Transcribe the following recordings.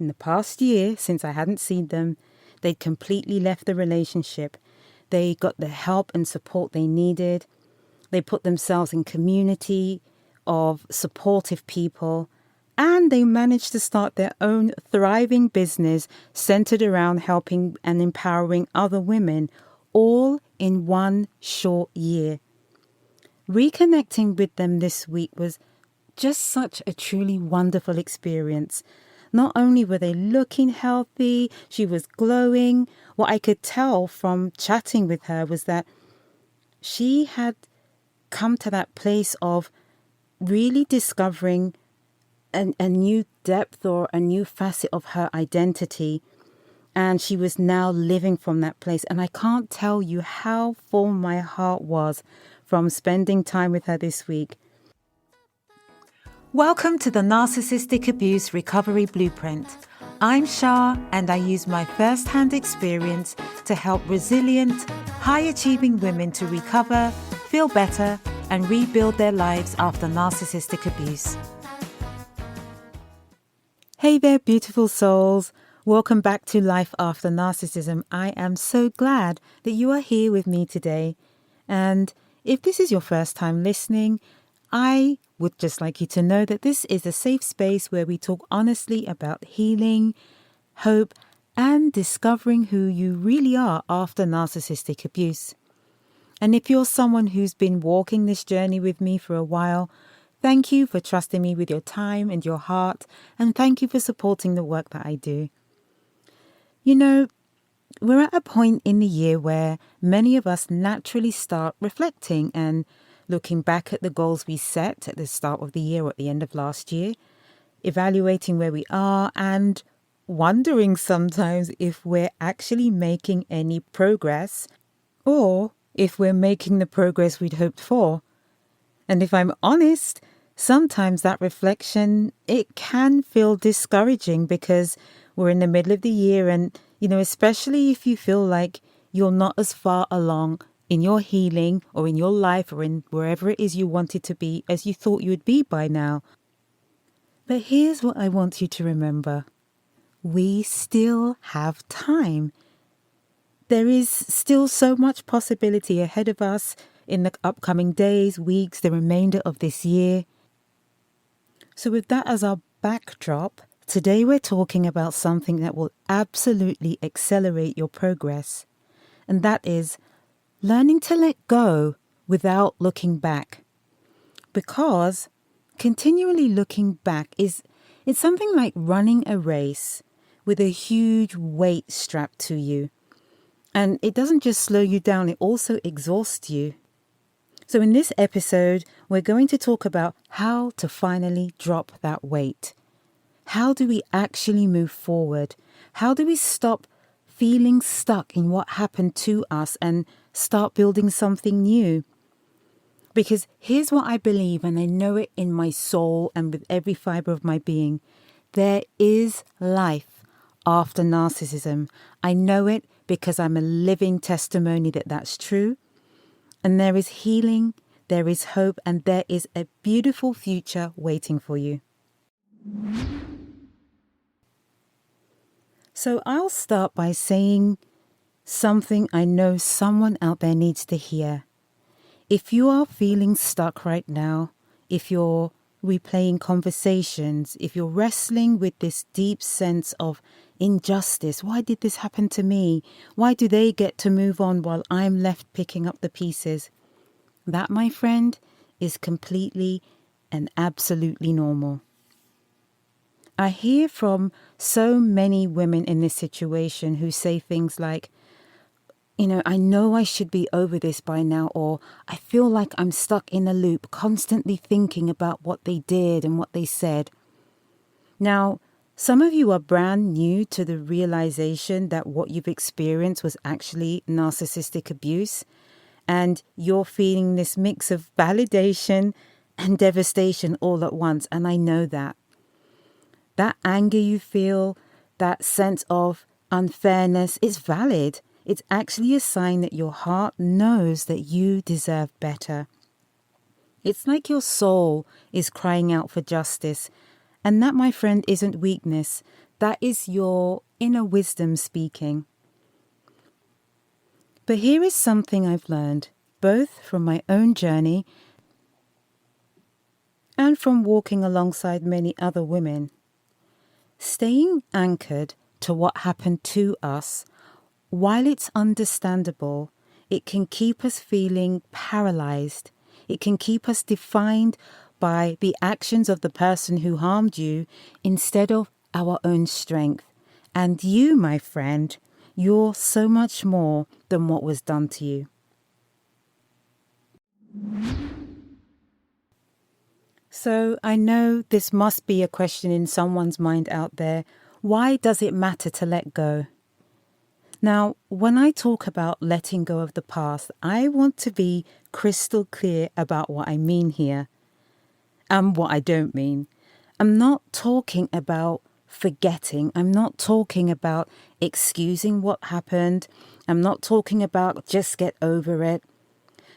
in the past year, since I hadn't seen them, they'd completely left the relationship. They got the help and support they needed. They put themselves in community of supportive people, and they managed to start their own thriving business centered around helping and empowering other women, all in one short year. Reconnecting with them this week was just such a truly wonderful experience. Not only were they looking healthy, she was glowing. What I could tell from chatting with her was that she had come to that place of really discovering a new depth or a new facet of her identity. And she was now living from that place. And I can't tell you how full my heart was from spending time with her this week. Welcome to the Narcissistic Abuse Recovery Blueprint. I'm Shah, and I use my first-hand experience to help resilient, high-achieving women to recover, feel better, and rebuild their lives after narcissistic abuse. Hey there, beautiful souls. Welcome back to Life After Narcissism. I am so glad that you are here with me today. And if this is your first time listening, I would just like you to know that this is a safe space where we talk honestly about healing, hope, and discovering who you really are after narcissistic abuse. And if you're someone who's been walking this journey with me for a while, thank you for trusting me with your time and your heart, and thank you for supporting the work that I do. You know, we're at a point in the year where many of us naturally start reflecting and looking back at the goals we set at the start of the year or at the end of last year, evaluating where we are and wondering sometimes if we're actually making any progress or if we're making the progress we'd hoped for. And if I'm honest, sometimes that reflection, it can feel discouraging because we're in the middle of the year and, especially if you feel like you're not as far along in your healing or in your life or in wherever it is you wanted to be as you thought you would be by now. But here's what I want you to remember. We still have time. There is still so much possibility ahead of us in the upcoming days, weeks, the remainder of this year. So with that as our backdrop, today we're talking about something that will absolutely accelerate your progress. And that is learning to let go without looking back. Because continually looking back it's something like running a race with a huge weight strapped to you. And it doesn't just slow you down, it also exhausts you. So in this episode, we're going to talk about how to finally drop that weight. How do we actually move forward? How do we stop feeling stuck in what happened to us and start building something new? Because here's what I believe, and I know it in my soul and with every fiber of my being. There is life after narcissism. I know it because I'm a living testimony that that's true. And there is healing, there is hope, and there is a beautiful future waiting for you. So I'll start by saying something I know someone out there needs to hear. If you are feeling stuck right now, if you're replaying conversations, if you're wrestling with this deep sense of injustice, why did this happen to me? Why do they get to move on while I'm left picking up the pieces? That, my friend, is completely and absolutely normal. I hear from so many women in this situation who say things like, I know I should be over this by now, or I feel like I'm stuck in a loop, constantly thinking about what they did and what they said. Now, some of you are brand new to the realization that what you've experienced was actually narcissistic abuse, and you're feeling this mix of validation and devastation all at once, and I know that. That anger you feel, that sense of unfairness, is valid. It's actually a sign that your heart knows that you deserve better. It's like your soul is crying out for justice. And that, my friend, isn't weakness. That is your inner wisdom speaking. But here is something I've learned, both from my own journey and from walking alongside many other women. Staying anchored to what happened to us, while it's understandable, it can keep us feeling paralyzed. It can keep us defined by the actions of the person who harmed you instead of our own strength. And you, my friend, you're so much more than what was done to you. So I know this must be a question in someone's mind out there. Why does it matter to let go? Now, when I talk about letting go of the past, I want to be crystal clear about what I mean here and what I don't mean. I'm not talking about forgetting. I'm not talking about excusing what happened. I'm not talking about just get over it.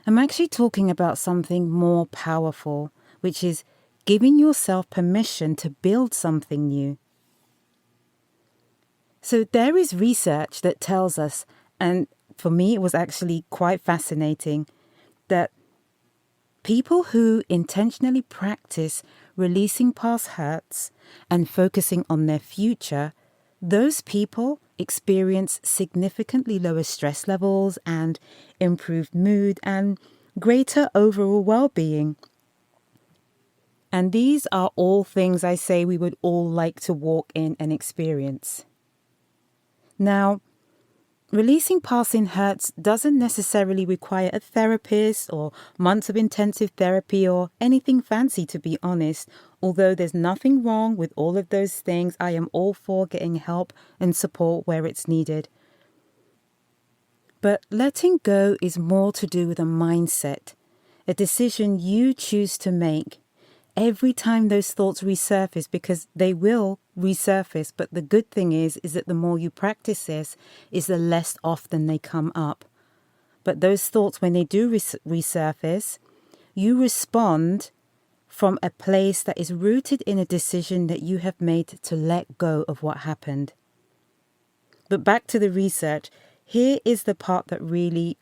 I'm actually talking about something more powerful, which is giving yourself permission to build something new. So there is research that tells us, and for me it was actually quite fascinating, that people who intentionally practice releasing past hurts and focusing on their future, those people experience significantly lower stress levels and improved mood and greater overall well-being. And these are all things I say we would all like to walk in and experience. Now, releasing passing hurts doesn't necessarily require a therapist or months of intensive therapy or anything fancy, to be honest. Although there's nothing wrong with all of those things, I am all for getting help and support where it's needed. But letting go is more to do with a mindset, a decision you choose to make. Every time those thoughts resurface, because they will resurface, but the good thing is that the more you practice this, is the less often they come up. But those thoughts, when they do resurface, you respond from a place that is rooted in a decision that you have made to let go of what happened. But back to the research, here is the part that really,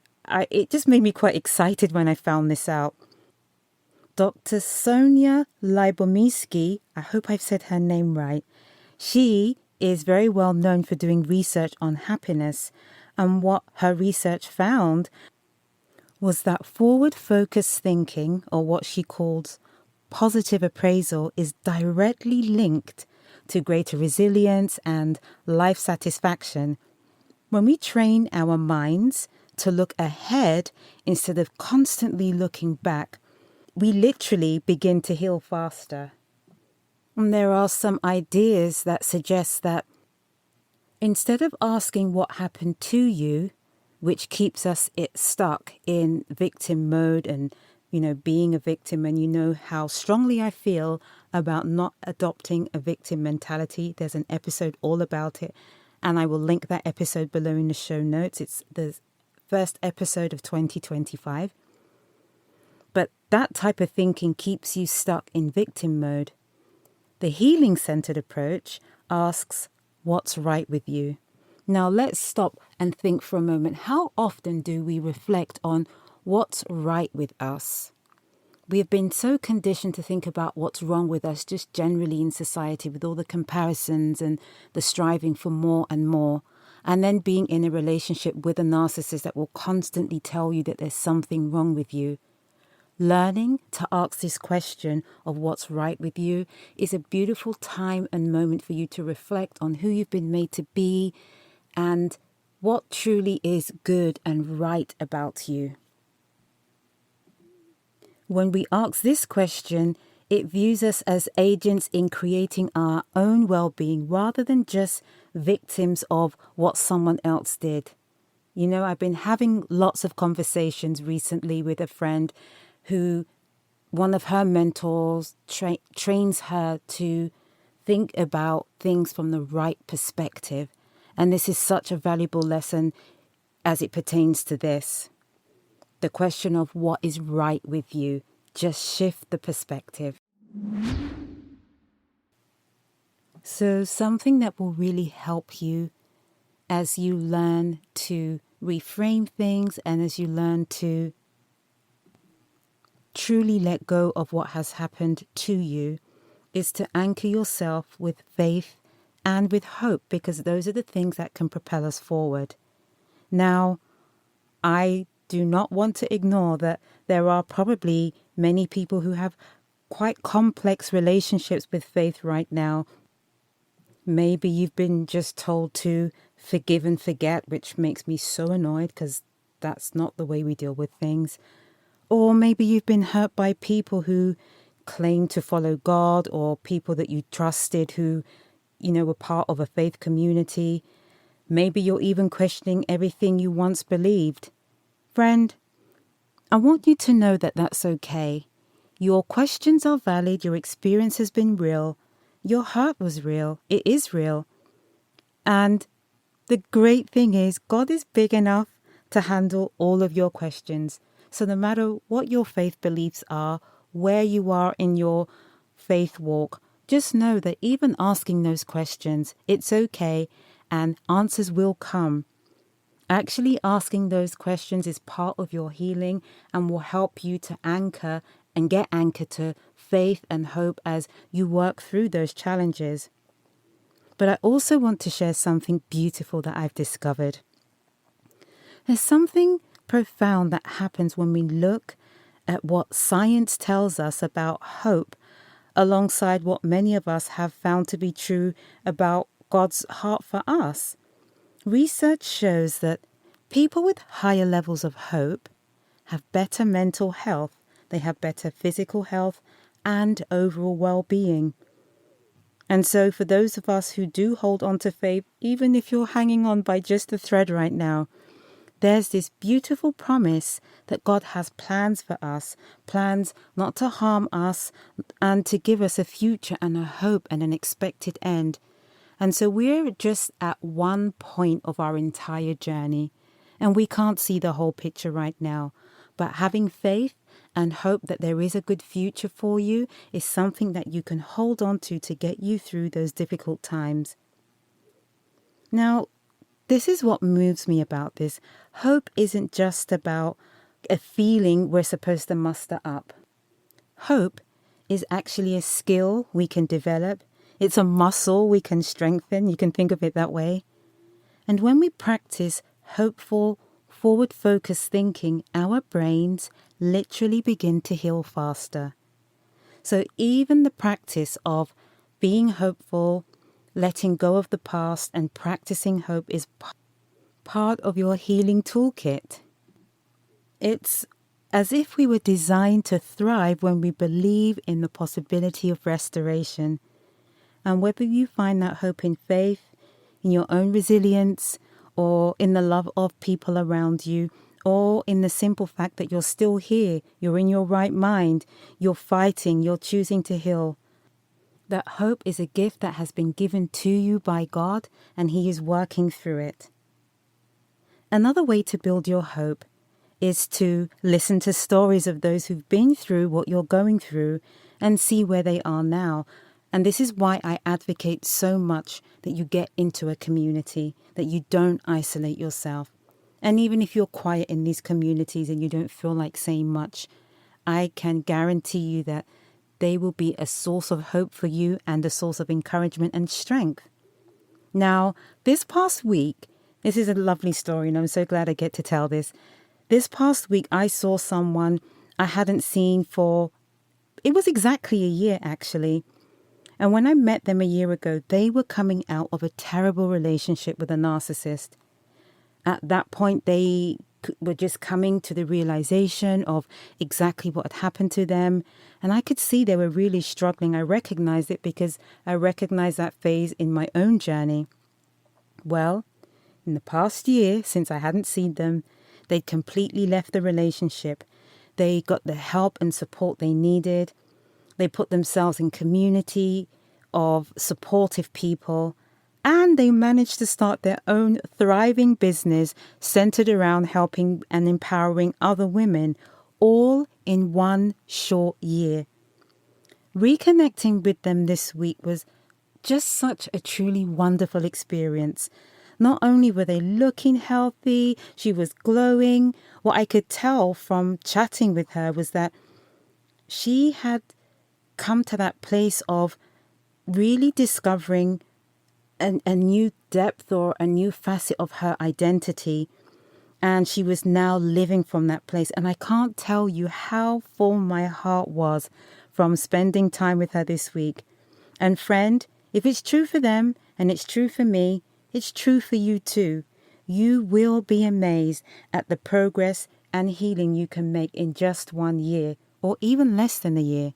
it just made me quite excited when I found this out. Dr. Sonia Lyubomirsky, I hope I've said her name right. She is very well known for doing research on happiness, and what her research found was that forward-focused thinking, or what she calls positive appraisal, is directly linked to greater resilience and life satisfaction. When we train our minds to look ahead instead of constantly looking back, we literally begin to heal faster. And there are some ideas that suggest that instead of asking what happened to you, which keeps us stuck in victim mode and, being a victim, and how strongly I feel about not adopting a victim mentality. There's an episode all about it, and I will link that episode below in the show notes. It's the first episode of 2025. But that type of thinking keeps you stuck in victim mode. The healing-centered approach asks, what's right with you? Now let's stop and think for a moment. How often do we reflect on what's right with us? We have been so conditioned to think about what's wrong with us just generally in society, with all the comparisons and the striving for more and more. And then being in a relationship with a narcissist that will constantly tell you that there's something wrong with you. Learning to ask this question of what's right with you is a beautiful time and moment for you to reflect on who you've been made to be and what truly is good and right about you. When we ask this question, it views us as agents in creating our own well-being rather than just victims of what someone else did. I've been having lots of conversations recently with a friend who one of her mentors trains her to think about things from the right perspective. And this is such a valuable lesson as it pertains to this. The question of what is right with you. Just shift the perspective. So something that will really help you as you learn to reframe things and as you learn to truly let go of what has happened to you is to anchor yourself with faith and with hope, because those are the things that can propel us forward. Now, I do not want to ignore that there are probably many people who have quite complex relationships with faith right now. Maybe you've been just told to forgive and forget, which makes me so annoyed because that's not the way we deal with things. Or maybe you've been hurt by people who claim to follow God, or people that you trusted who, were part of a faith community. Maybe you're even questioning everything you once believed. Friend, I want you to know that that's okay. Your questions are valid. Your experience has been real. Your hurt was real. It is real. And the great thing is, God is big enough to handle all of your questions. So no matter what your faith beliefs are, where you are in your faith walk, just know that even asking those questions, it's okay, and answers will come. Actually asking those questions is part of your healing and will help you to anchor and get anchored to faith and hope as you work through those challenges. But I also want to share something beautiful that I've discovered. There's something profound that happens when we look at what science tells us about hope alongside what many of us have found to be true about God's heart for us. Research shows that people with higher levels of hope have better mental health, they have better physical health, and overall well-being. And so for those of us who do hold on to faith, even if you're hanging on by just a thread right now, there's this beautiful promise that God has plans for us, plans not to harm us and to give us a future and a hope and an expected end. And so we're just at one point of our entire journey, and we can't see the whole picture right now. But having faith and hope that there is a good future for you is something that you can hold on to get you through those difficult times. Now, this is what moves me about this. Hope isn't just about a feeling we're supposed to muster up. Hope is actually a skill we can develop. It's a muscle we can strengthen. You can think of it that way. And when we practice hopeful, forward-focused thinking, our brains literally begin to heal faster. So even the practice of being hopeful, letting go of the past, and practicing hope is part of your healing toolkit. It's as if we were designed to thrive when we believe in the possibility of restoration. And whether you find that hope in faith, in your own resilience, or in the love of people around you, or in the simple fact that you're still here, you're in your right mind, you're fighting, you're choosing to heal, that hope is a gift that has been given to you by God, and He is working through it. Another way to build your hope is to listen to stories of those who've been through what you're going through and see where they are now. And this is why I advocate so much that you get into a community, that you don't isolate yourself. And even if you're quiet in these communities and you don't feel like saying much, I can guarantee you that they will be a source of hope for you and a source of encouragement and strength. Now, this past week, this is a lovely story, and I'm so glad I get to tell this. This past week, I saw someone I hadn't seen it was exactly a year, actually. And when I met them a year ago, they were coming out of a terrible relationship with a narcissist. At that point, they were just coming to the realization of exactly what had happened to them. And I could see they were really struggling. I recognized it because I recognized that phase in my own journey. Well, in the past year, since I hadn't seen them, they'd completely left the relationship. They got the help and support they needed. They put themselves in community of supportive people, and they managed to start their own thriving business centered around helping and empowering other women, all in one short year. Reconnecting with them this week was just such a truly wonderful experience. Not only were they looking healthy, she was glowing. What I could tell from chatting with her was that she had come to that place of really discovering a new depth or a new facet of her identity. And she was now living from that place. And I can't tell you how full my heart was from spending time with her this week. And friend, if it's true for them and it's true for me, it's true for you too. You will be amazed at the progress and healing you can make in just 1 year or even less than a year.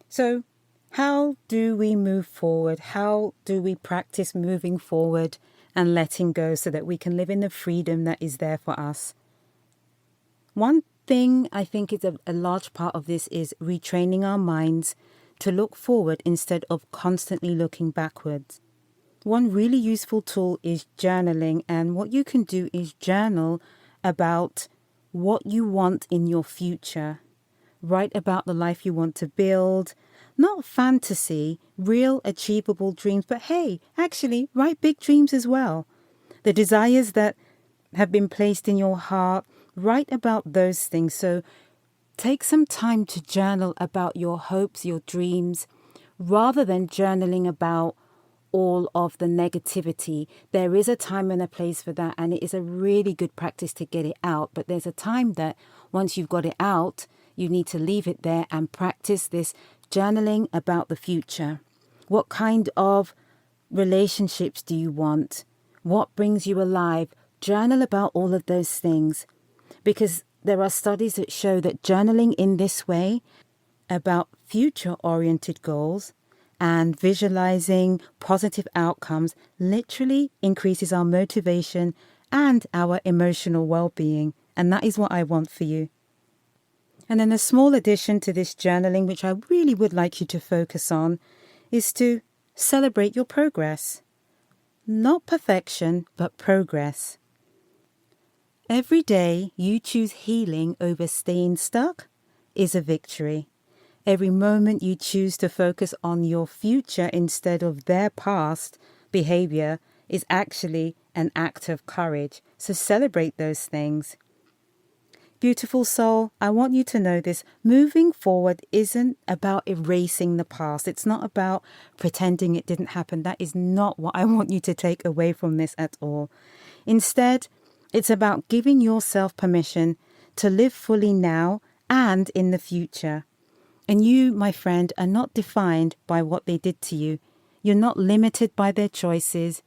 So, how do we move forward? How do we practice moving forward and letting go so that we can live in the freedom that is there for us? One thing I think is a large part of this is retraining our minds to look forward instead of constantly looking backwards. One really useful tool is journaling, and what you can do is journal about what you want in your future. Write about the life you want to build. Not fantasy, real achievable dreams, but hey, actually write big dreams as well. The desires that have been placed in your heart, write about those things. So take some time to journal about your hopes, your dreams, rather than journaling about all of the negativity. There is a time and a place for that, and it is a really good practice to get it out. But there's a time that once you've got it out, you need to leave it there and practice this journaling about the future. What kind of relationships do you want? What brings you alive? Journal about all of those things, because there are studies that show that journaling in this way about future-oriented goals and visualizing positive outcomes literally increases our motivation and our emotional well-being. And that is what I want for you. And then a small addition to this journaling, which I really would like you to focus on, is to celebrate your progress. Not perfection, but progress. Every day you choose healing over staying stuck is a victory. Every moment you choose to focus on your future instead of their past behavior is actually an act of courage. So celebrate those things. Beautiful soul, I want you to know this. Moving forward isn't about erasing the past. It's not about pretending it didn't happen. That is not what I want you to take away from this at all. Instead, it's about giving yourself permission to live fully now and in the future. And you, my friend, are not defined by what they did to you. You're not limited by their choices,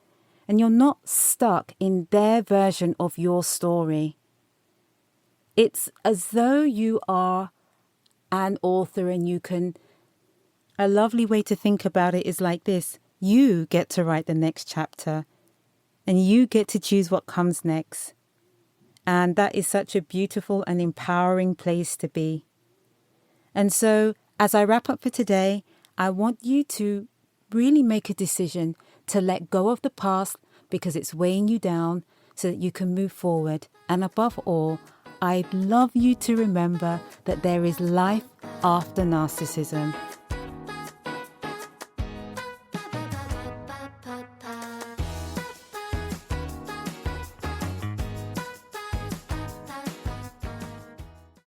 and you're not stuck in their version of your story. It's as though you are an author and you can... A lovely way to think about it is like this. You get to write the next chapter, and you get to choose what comes next. And that is such a beautiful and empowering place to be. And so, as I wrap up for today, I want you to really make a decision to let go of the past because it's weighing you down so that you can move forward. And above all, I'd love you to remember that there is life after narcissism.